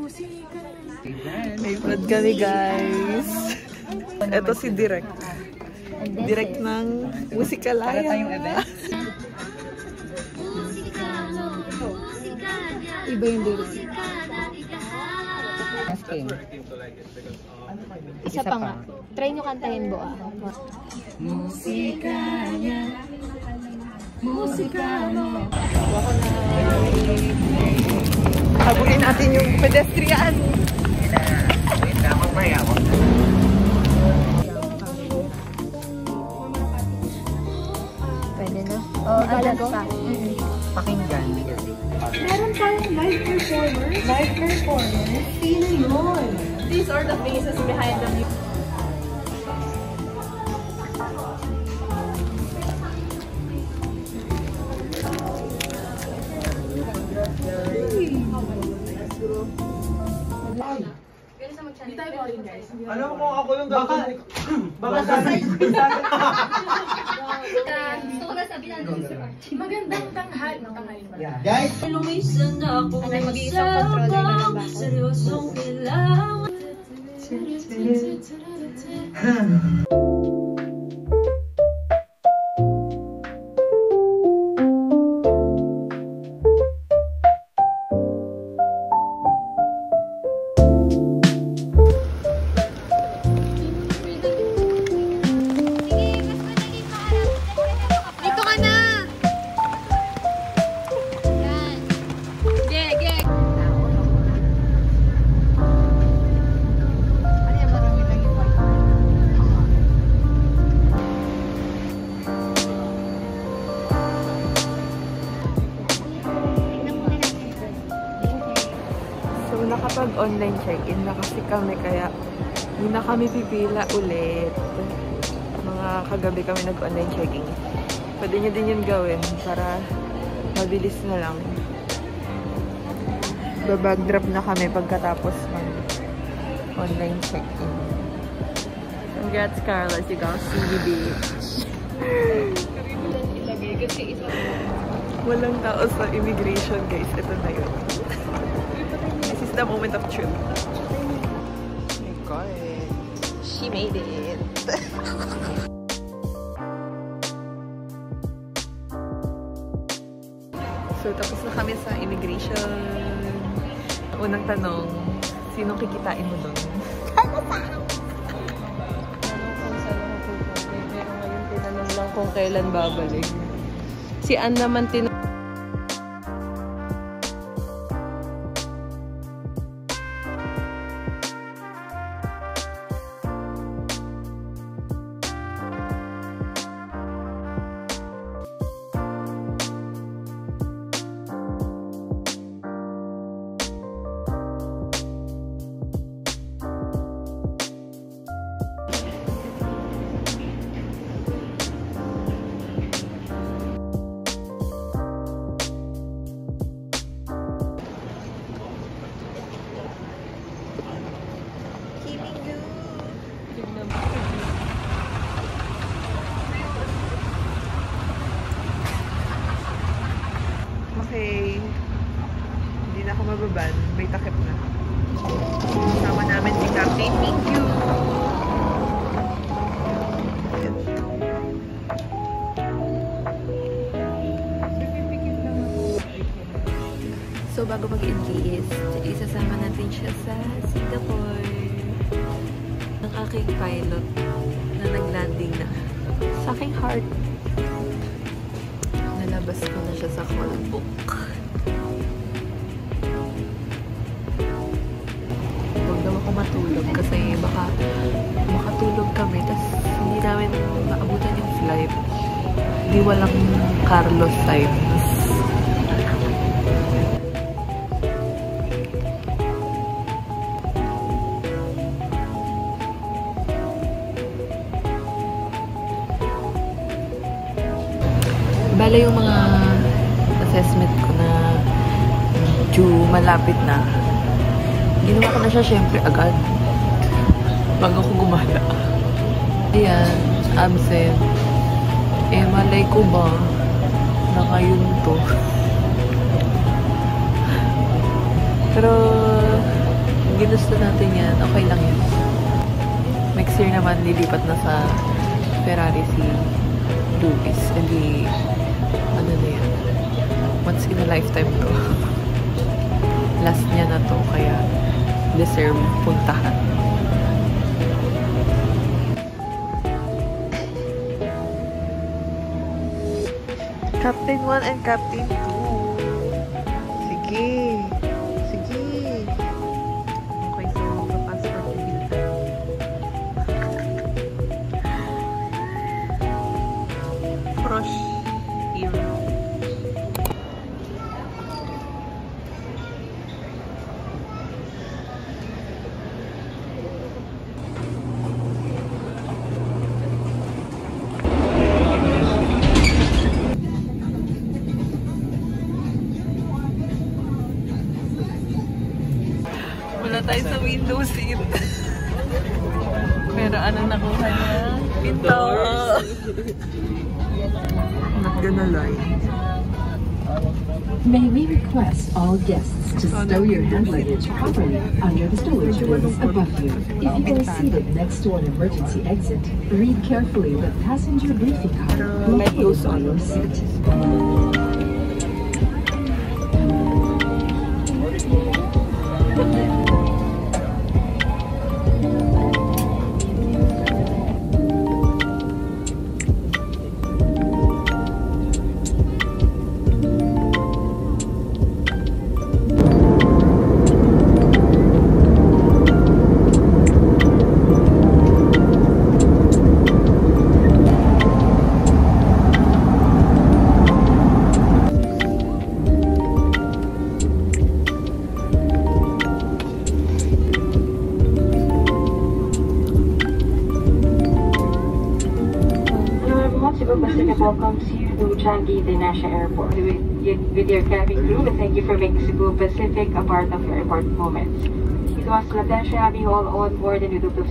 May vlog kami, guys. Ito si Direk. Direk ng Musikalaya. Para tayong event. Iba yung Direk. Isa pa nga. Try nyo kantahin, Boa. Musikanya. Musikanya. Habulin natin yung pedestrian. Wait lang, magmaya ako. Pwede na? Oo, alas pa. Pakinggan. Meron tayong live performer. Live performer? Sino yun? These are the faces behind the music. Alam mo kung ako yung gagawin. Baka Gusto ko na sabihin natin si Archie. Magandang tanghal. guys! Ano mag-iisang controller na ng bako? Seryosong kailangan. Nakapag-online check-in na kasi kami, kaya hindi na kami pipila ulit. Mga kagabi kami nag-online check-in. Pwede nyo din yun gawin para mabilis na lang. Babag drop na kami pagkatapos mag-online check-in. Congrats, Carlos. You got see the beach. Walang tao sa immigration, guys. Ito na yun. The moment of truth. Oh my god. She made it. So, tapos na kami sa immigration. Unang tanong, sinong kikitain mo doon? Ano pa? Kung saan ako pupunta. Pero ngayon tinanong lang kung kailan babalik. Si Ann naman tinanong. Okay, hindi na ako mababan. May takip na. Sama namin si Captain Minkyu. So, bago mag-enlist, isasama natin siya sa Singapore. Ang aking pilot na nag-landing na sa aking heart. Nalabas ko na siya sa call book. Huwag naman ako matulog kasi baka makatulog kami tapos hindi namin maabutan yung flight. Di walang Carlos times. Bale yung mga assessment ko na due malapit na. Ginawa ko na siya syempre agad. Bago ko gumala. Ayan, absent. Eh, malay ko ba na ngayon to? Pero ginusto natin yan, okay lang yun. Next year naman, lilipat na sa Ferrari si Lewis. Hindi, ano na yan, once in a lifetime to. Last niya na to, kaya deserve puntahan. Captain 1 and Captain 2. Sige. Sige. Okay, so magpa-passport bill tayo. Frosh Hero. Wala tayo sa window seat. Pero ano nakuha niya? Pinto! Not gonna lie. May we request all guests to stow your hand luggage properly under the storage bins above you. If you are seated next to an emergency exit, read carefully the passenger briefing card located on your seat. Pacific welcomes you to Changi International Airport. With your cabin crew, we thank you for making Cebu Pacific a part of your airport moments. It was a pleasure having you all on board and we do to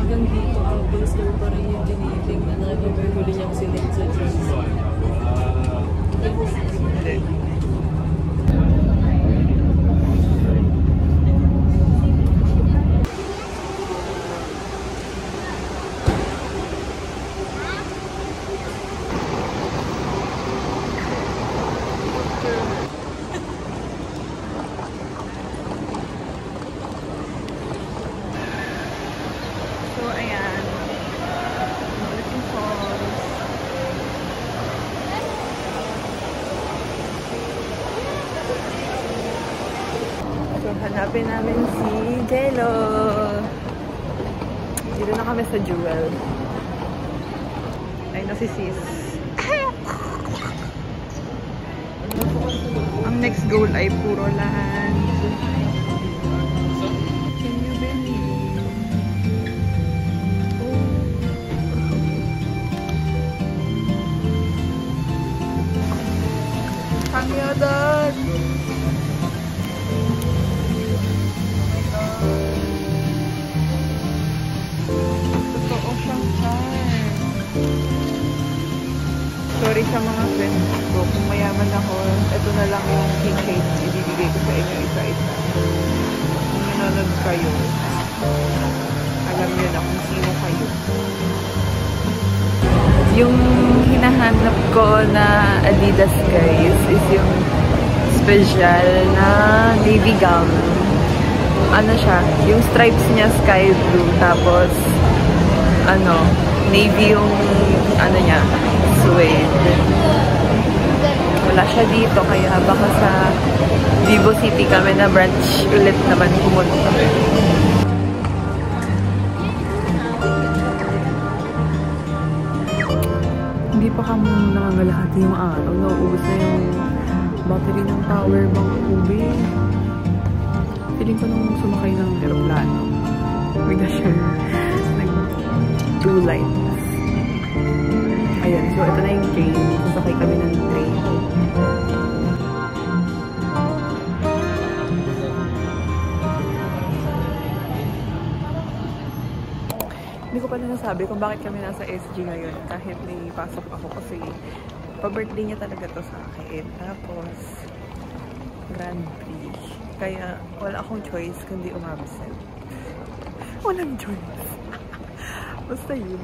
Hanggang dito, obvious lang pa rin yung diniling na nakikipaguli niyang siling sa Diyos. Hanapin namin si Jello. Dito na kami sa Jewel. Ay na si Sis. Ang next goal ay puro land. Can you believe? Pangyadan! Sorry sa mga friends ko. Kung mayaman ako, ito na lang yung keychains ibibigay ko sa inyo isa-isa. Kung nanonood kayo, alam nyo na kung sino kayo. Yung hinahanap ko na Adidas guys is yung special na navy gown. Ano siya? Yung stripes niya sky blue. Tapos, ano, navy yung, ano niya, suede. Wala siya dito, kaya baka sa Vivo City kami na branch ulit naman pumunta. Hindi pa kami nangangalahati yung araw. Nauubos na yung battery ng power bank ubi. Feeling ko nung sumakay ng aeroplano. Bigla siya nag-blue lights. Ayan, so ito na yung train. Sasakay kami ng train. ko pala nasabi kung bakit kami nasa SG ngayon kahit may pasok ako kasi pa-birthday niya talaga to sa akin. Tapos, Grand Prix. Kaya wala akong choice kundi umabsent. Walang choice. Basta yun.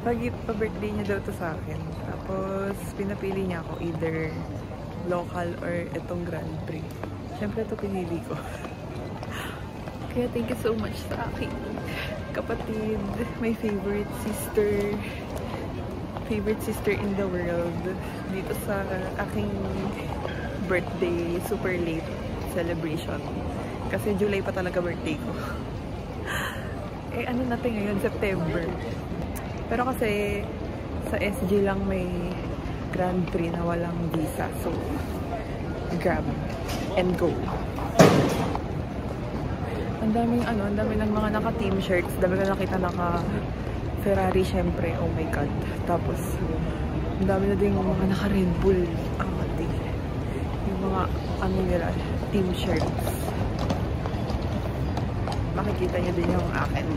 Pa-birthday niya daw to sa akin. Tapos, pinapili niya ako either local or itong Grand Prix. Siyempre ito pinili ko. Kaya thank you so much sa aking kapatid, my favorite sister in the world, dito sa aking birthday, super late celebration. Kasi July pa talaga birthday ko. Eh ano natin ngayon, September. Pero kasi sa SG lang may Grand Prix na walang visa. So, grab and go. Ang daming ng mga naka-team shirts. Dami na nakita naka-Ferrari syempre. Oh my God. Tapos, ang dami na din yung mga naka-Red Bull. Yung mga, nila, team shirts. Makikita nyo din yung akin.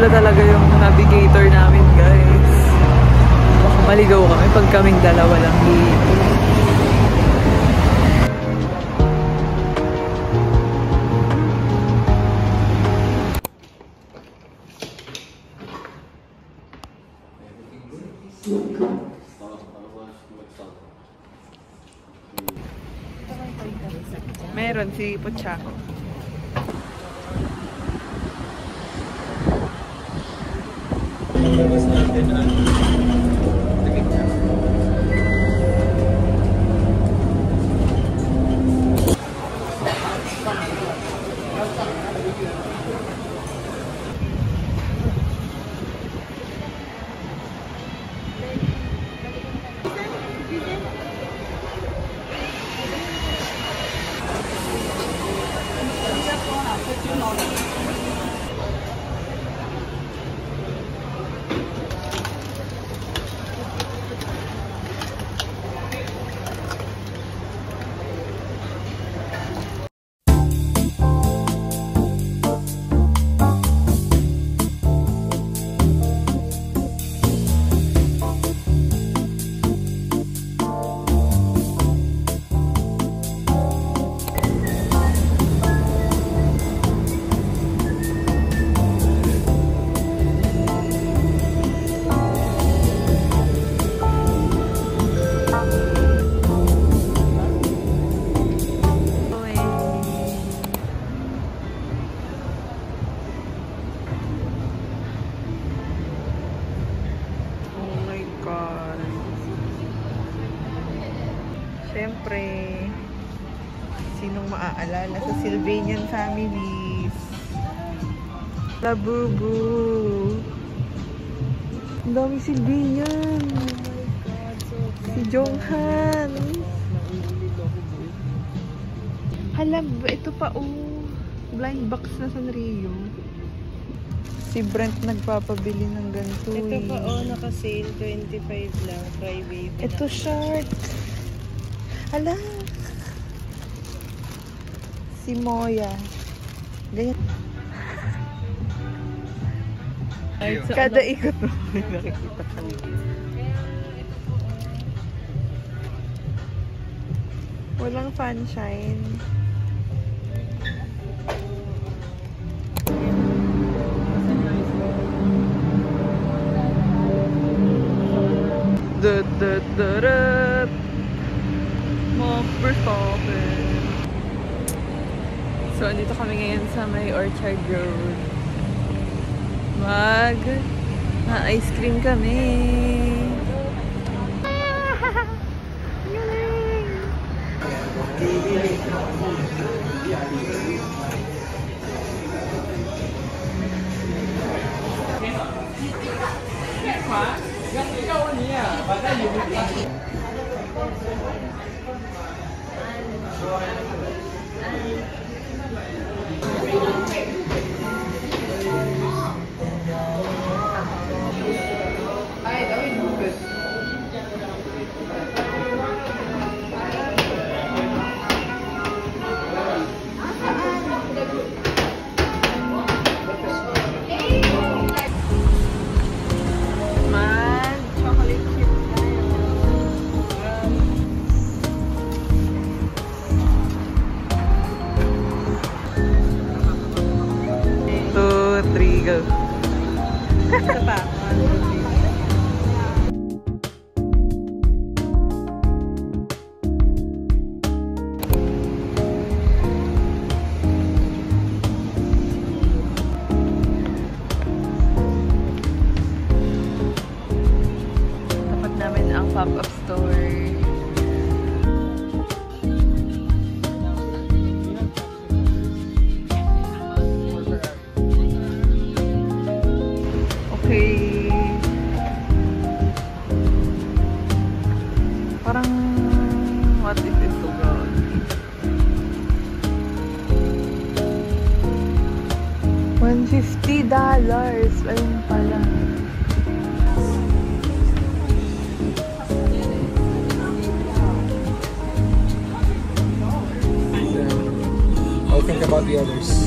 Talaga yung navigator namin, guys. Baka maligaw kami pag kaming dalawa lang dito. Meron si Pochako. Siyempre, sinong maaalala sa Sylvanian families? Labubu. Ang dami Sylvanian. Si Jonghan. Hala, ito pa blind box na Sanrio. Si Brent nagpapabili ng ganito. Ito pa naka-sale 25 lang, private. Ito short. Hala. Si Moya. Ganyan. Kada ikot mo nakikita ka nito. Walang sunshine. super coffee. So, andito kami ngayon sa may Orchard Road. ice cream kami. Tapat namin ang pop-up store. Okay. Parang what is this to go? $150. Ayun pala. I'll think about the others.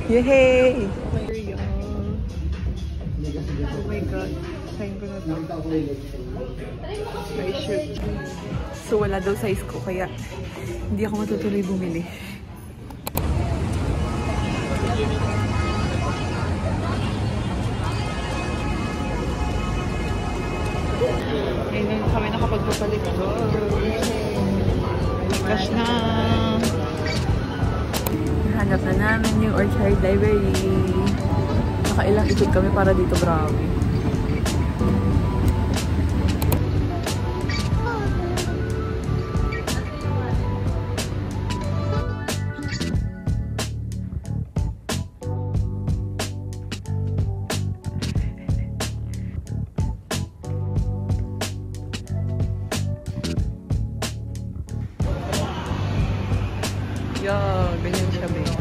Yay! Oh my god. Sign ko na to. I should. So wala daw size ko kaya hindi ako matutuloy bumili. Ngayon kami nakapagpapalit ko. Cash na! Hanap na namin yung Orchard Library. Nakailang ikot kami para dito, grabe. Yeah, ganyan siya, babe.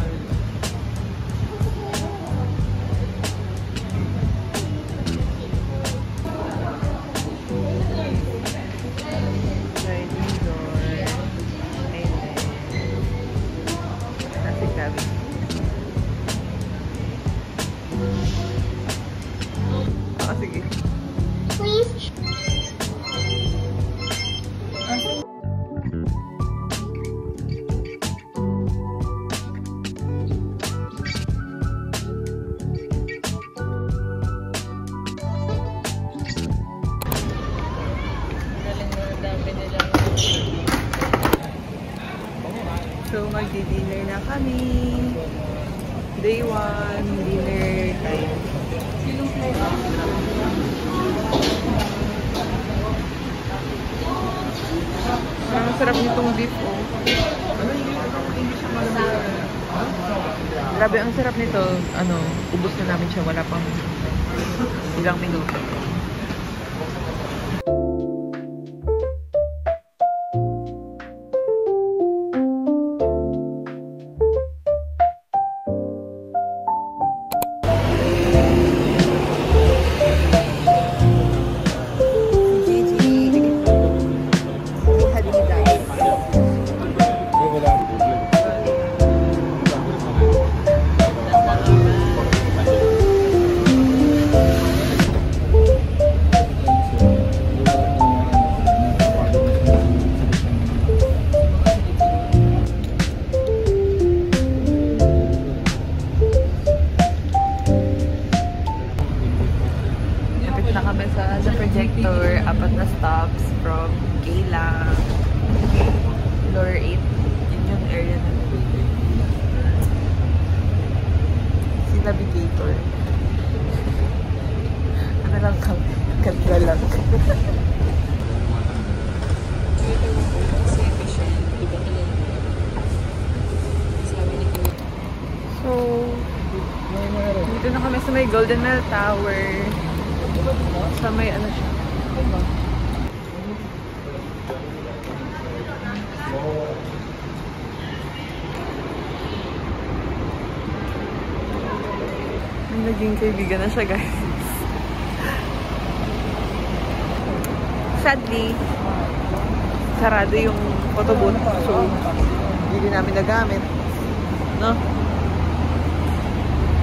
Sige. Please. So, magdi-dinner na kami. Day 1, dinner time. Ang sarap nitong beef, oh. Grabe, ang sarap nito. Ubos na namin siya. Wala pang ilang minuto. store. Ano lang kami? Ganda lang. So, dito na kami sa may Golden Mile Tower. Sa may ano siya. Naging kaibigan na siya, guys. Sadly, sarado yung photo booth. So, hindi namin nagamit. No?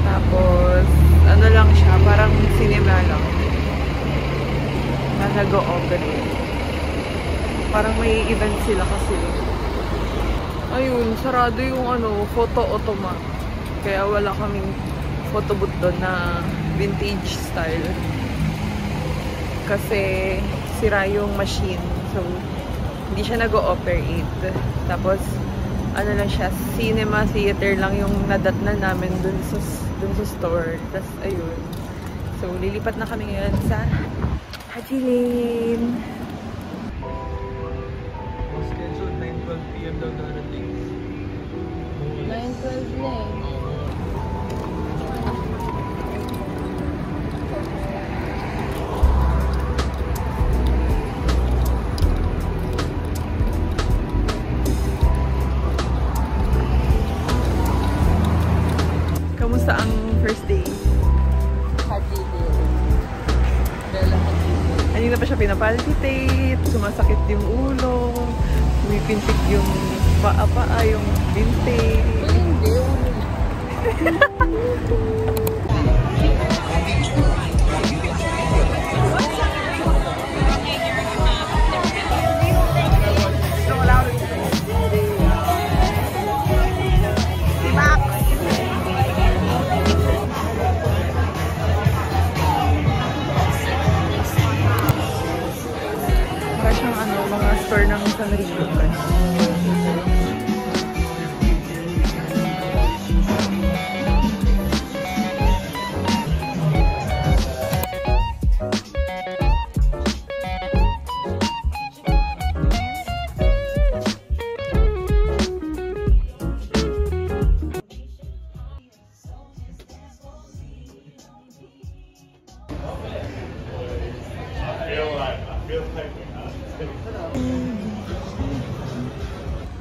Tapos, ano lang siya, parang cinema lang. Na nag-o-operate. Parang may event sila kasi. Ayun, sarado yung ano, photo automat. Kaya wala kaming photo booth doon na vintage style. Kasi sira yung machine. So, hindi siya nag-o-operate. Tapos, ano lang siya, cinema theater lang yung nadatnan namin dun sa store. Tapos, ayun. So, lilipat na kami ngayon sa Haji Lane. Schedule 9:12 PM daw darating. 9:12 na eh. Kamusta ang first day? Haji Lane. Bella Haji Lane. Kanina pa siya pinapalpitate, sumasakit yung ulo, umipintik yung paa-paa, yung binte. Hindi. Parang siyang ano, mga store ng San Rico.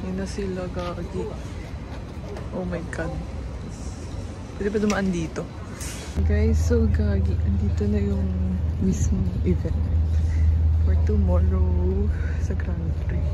Yun na sila, gagi. Oh my god. Pwede pa dumaan dito. Guys, so gagi. Andito na yung mismo event for tomorrow sa Grand Prix.